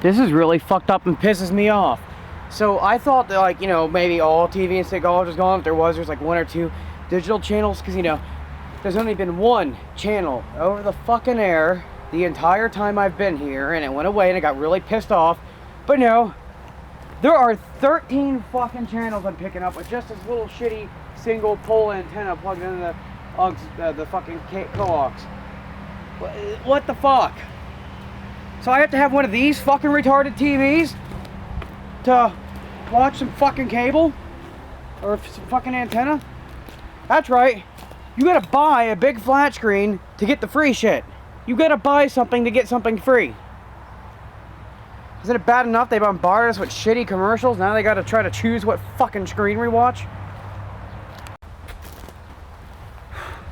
This is really fucked up and pisses me off. So I thought that, like, you know, maybe all TV and Seagal was gone. If there's like 1 or 2 digital channels, because, you know, there's only been 1 channel over the fucking air the entire time I've been here, and it went away, and I got really pissed off. But no, there are 13 fucking channels I'm picking up with just this little shitty single pole antenna plugged into the fucking coax. What the fuck? So I have to have one of these fucking retarded TVs to watch some fucking cable or some fucking antenna? That's right. You gotta buy a big flat screen to get the free shit. You gotta buy something to get something free. Isn't it bad enough they bombarded us with shitty commercials? Now they gotta try to choose what fucking screen we watch?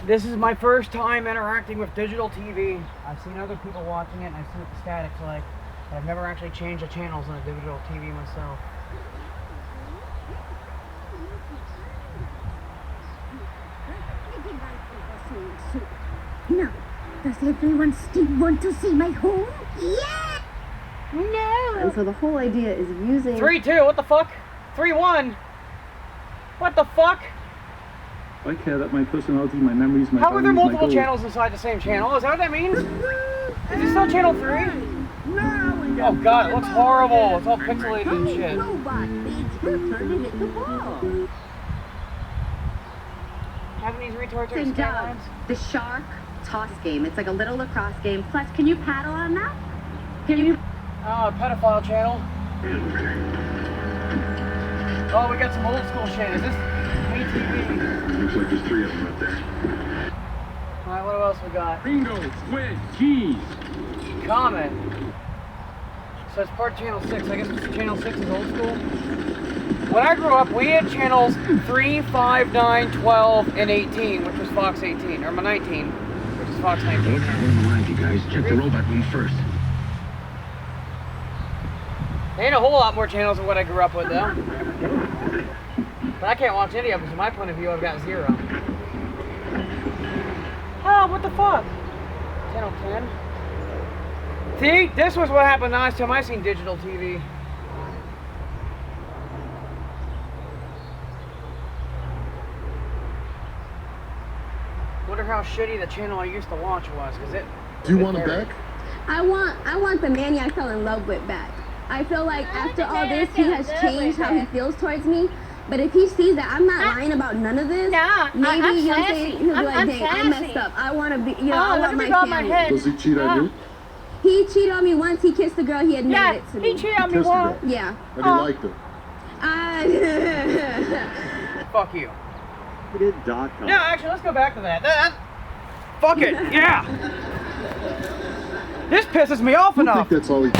This is my first time interacting with digital TV. I've seen other people watching it and I've seen what the static's like, but I've never actually changed the channels on a digital TV myself. Now, does everyone still want to see my home? Yeah! No! And so the whole idea is using... 3-2, what the fuck? 3-1? What the fuck? I care that my personality, my memories, my How are there values, my multiple goals. channels inside the same channel? Is that what that means? Is this still channel 3? Oh god, it looks horrible. It's all pixelated and shit. Having these retards are skylines? The shark toss game. It's like a little lacrosse game. Plus, can you paddle on that? Can you... Oh, a pedophile channel. Oh, we got some old school shit. Is this ATV? Looks like there's 3 of them up there. Alright, what else we got? Bingo, squid, cheese. Comet. So it's part of channel 6. I guess channel 6 is old school. When I grew up, we had channels 3, 5, 9, 12, and 18, which was Fox 18. Or 19, which is Fox 19. What's going on behind you guys? Check the robot room first. There ain't a whole lot more channels than what I grew up with, though. But I can't watch any of them, from my point of view, I've got 0. Oh, what the fuck? Channel 10. See, this was what happened last time I seen digital TV. Wonder how shitty the channel I used to watch was, cause it. Do you want it back? I want the man I fell in love with back. I feel like after all this, he has changed how he feels towards me. But if he sees that I'm not lying about none of this, maybe you know what I'm saying, he'll be like, dang, I messed up. I want to be, you know, I want my family. Does he cheat on you? He cheated on me once. He kissed the girl. He admitted it to me. He cheated on me once. Yeah. And he liked it. Fuck you. He did .com. No, actually, let's go back to that. Fuck it, yeah. This pisses me off I enough. think that's all he...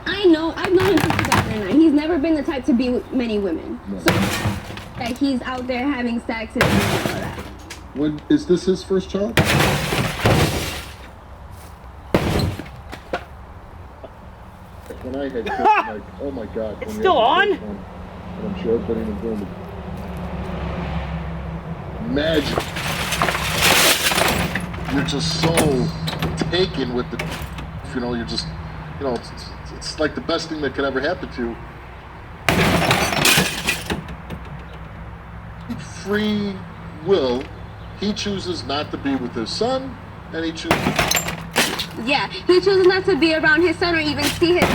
I've known him since 2009. He's never been the type to be with many women. No. So that he's out there having sex and all that. When, is this his first child? When I had kids, I'm like, oh my god. It's when we still had the on? first one, and I'm sure everybody in the room would imagine. You're just so taken with the, you know, you're just, you know, it's like the best thing that could ever happen to you. Free will, he chooses not to be with his son, and he chooses... Yeah, he chooses not to be around his son or even see his...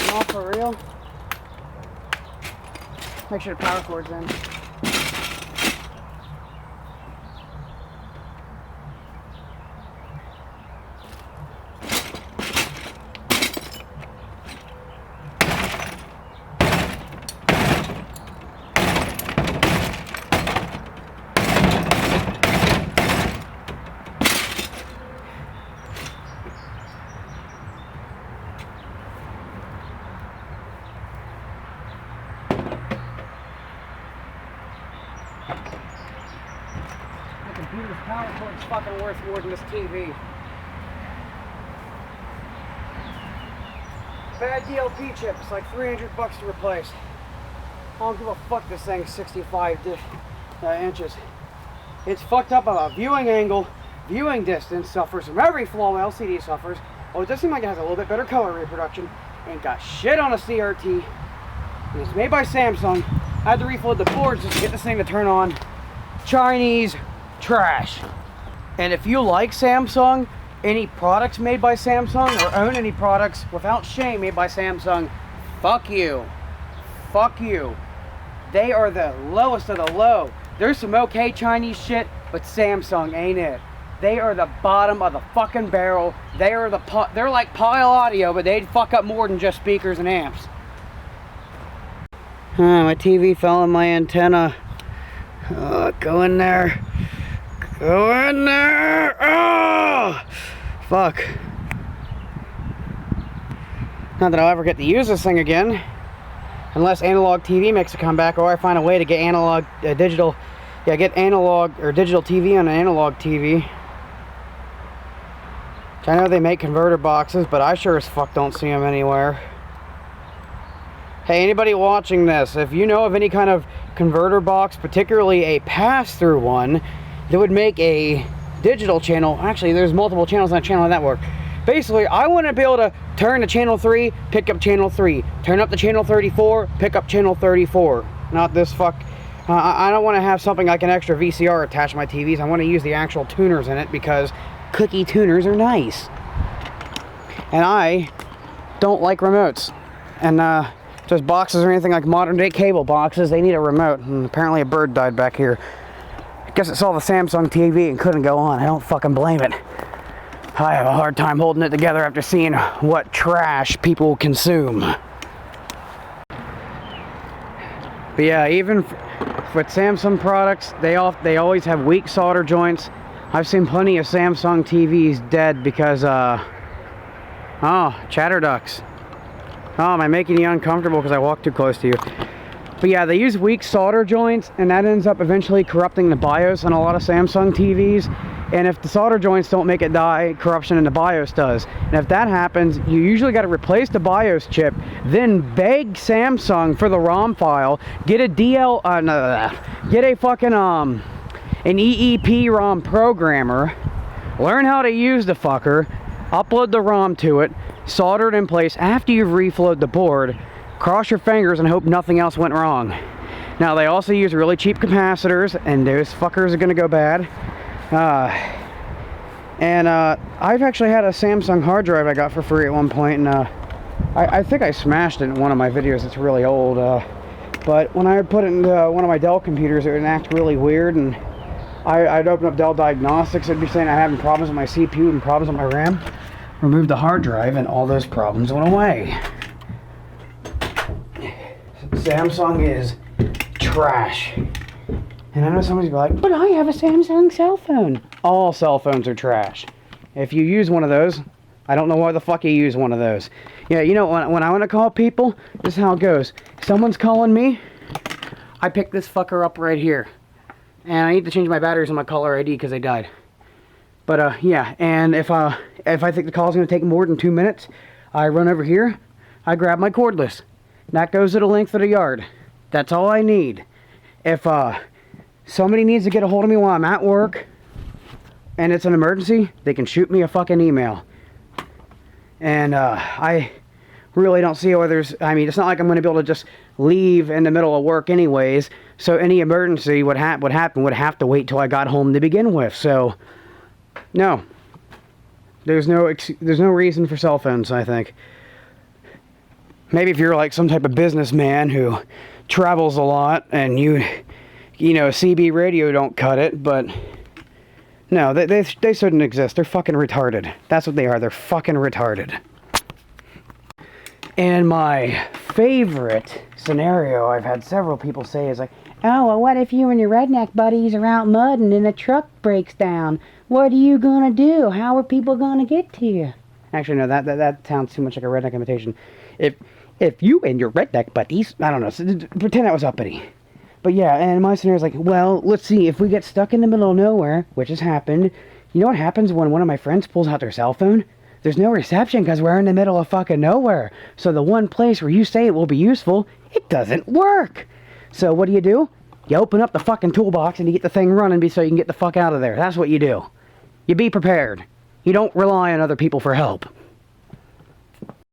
No, for real? Make sure the power cord's in. Computer's power cord's fucking worth more than this TV. Bad DLP chip, it's like $300 to replace. I don't give a fuck this thing's 65 inches. It's fucked up about viewing angle, viewing distance suffers from every flaw LCD suffers. Oh, it does seem like it has a little bit better color reproduction. Ain't got shit on a CRT. And it's made by Samsung. I had to refload the boards just to get this thing to turn on. Chinese trash. And if you like Samsung, any products made by Samsung, or own any products without shame made by Samsung, fuck you. Fuck you. They are the lowest of the low. There's some okay Chinese shit, but Samsung ain't it. They are the bottom of the fucking barrel. They're like Pile Audio, but they'd fuck up more than just speakers and amps. My TV fell on my antenna. Go in there. Go in there. Oh, fuck. Not that I'll ever get to use this thing again, unless analog TV makes a comeback, or I find a way to get analog, digital. Yeah, get analog or digital TV on an analog TV. I know they make converter boxes, but I sure as fuck don't see them anywhere. Hey, anybody watching this, if you know of any kind of converter box, particularly a pass-through one, that would make a digital channel. Actually, there's multiple channels on a channel network. Basically, I want to be able to turn to channel 3, pick up channel 3. Turn up to channel 34, pick up channel 34. Not this fuck. I don't want to have something like an extra VCR attached to my TVs. I want to use the actual tuners in it because cookie tuners are nice. And I don't like remotes. And just boxes or anything like modern day cable boxes, they need a remote. And apparently a bird died back here. I guess it saw the Samsung TV and couldn't go on. I don't fucking blame it. I have a hard time holding it together after seeing what trash people consume. But yeah, even with Samsung products, they always have weak solder joints. I've seen plenty of Samsung TVs dead because, oh, chatter ducts. Oh, am I making you uncomfortable because I walk too close to you? But yeah, they use weak solder joints, and that ends up eventually corrupting the BIOS on a lot of Samsung TVs. And if the solder joints don't make it die, corruption in the BIOS does. And if that happens, you usually got to replace the BIOS chip, then beg Samsung for the ROM file, get a get a fucking an EEPROM programmer, learn how to use the fucker, upload the ROM to it, solder it in place after you've reflowed the board, cross your fingers and hope nothing else went wrong. Now they also use really cheap capacitors, and those fuckers are going to go bad. I've actually had a Samsung hard drive I got for free at one point, and I think I smashed it in one of my videos. It's really old, but when I would put it into one of my Dell computers, it would act really weird, and I'd open up Dell Diagnostics. It'd be saying I'm having problems with my CPU and problems with my RAM. Removed the hard drive, and all those problems went away. Samsung is trash. And I know somebody's like, but I have a Samsung cell phone. All cell phones are trash. If you use one of those, I don't know why the fuck you use one of those. Yeah, you know, when I want to call people, this is how it goes. If someone's calling me, I pick this fucker up right here. And I need to change my batteries on my caller ID because they died. But, yeah, and if I think the call's going to take more than 2 minutes, I run over here, I grab my cordless. That goes to the length of the yard. That's all I need. If, somebody needs to get a hold of me while I'm at work, and it's an emergency, they can shoot me a fucking email. And I really don't see whether there's, I mean, it's not like I'm going to be able to just leave in the middle of work anyways, so any emergency would have to wait till I got home to begin with. So, no. There's no reason for cell phones, I think. Maybe if you're like some type of businessman who travels a lot and you know, CB radio don't cut it, but no, they shouldn't exist. They're fucking retarded. That's what they are. They're fucking retarded. And my favorite scenario I've had several people say is like, oh, well, what if you and your redneck buddies are out mudding and a truck breaks down? What are you gonna do? How are people gonna get to you? Actually, no, that sounds too much like a redneck imitation. If you and your redneck buddies, I don't know, pretend that was uppity. But yeah, and my scenario is like, well, let's see, if we get stuck in the middle of nowhere, which has happened, you know what happens when one of my friends pulls out their cell phone? There's no reception because we're in the middle of fucking nowhere. So the one place where you say it will be useful, it doesn't work. So what do? You open up the fucking toolbox and you get the thing running so you can get the fuck out of there. That's what you do. You be prepared. You don't rely on other people for help.